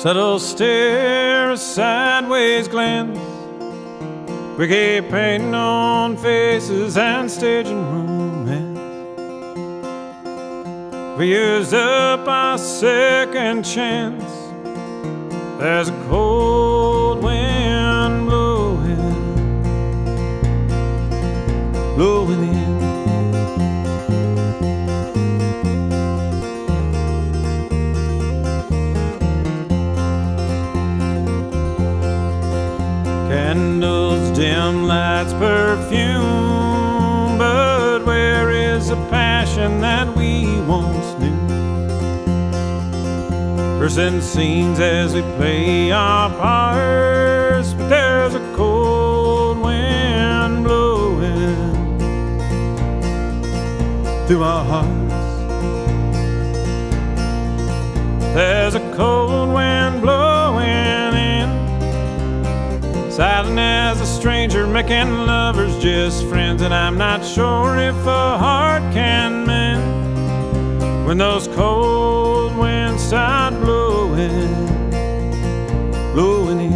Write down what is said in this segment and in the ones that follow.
Subtle stare, a sideways glance. We keep painting on faces and staging romance. We use up our second chance. There's a cold wind blowing, blowing in. Candles, dim lights, perfume, but where is the passion that we once knew? Rehearsing scenes as we play our parts, but there's a cold wind blowing through our hearts. There's a cold wind blowing in, silent as a stranger, making lovers just friends. And I'm not sure if a heart can mend when those cold winds start blowing, blowing in.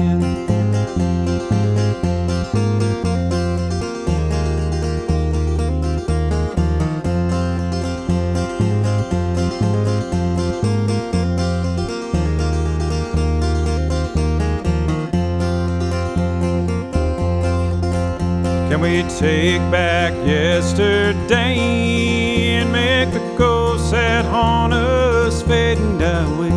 Can we take back yesterday and make the ghosts that haunt us fade and die away?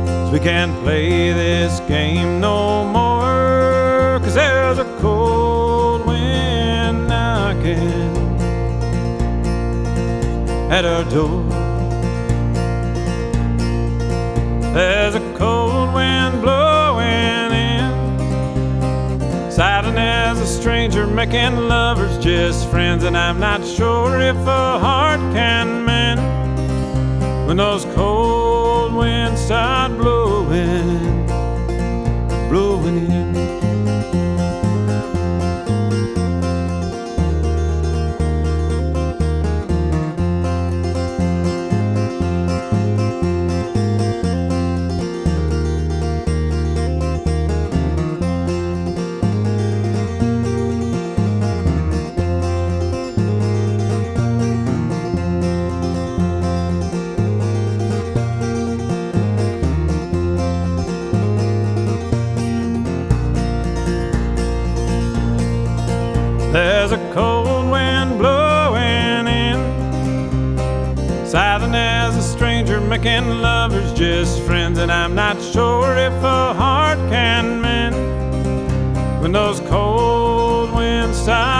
'Cause we can't play this game no more, 'cause there's a cold wind knocking at our door. There's a cold wind blowing in, silent as a stranger, making lovers just friends. And I'm not sure if a heart can mend when those cold winds start blowing, blowing in. There's a cold wind blowing in, silent as a stranger, making lovers just friends. And I'm not sure if a heart can mend when those cold winds start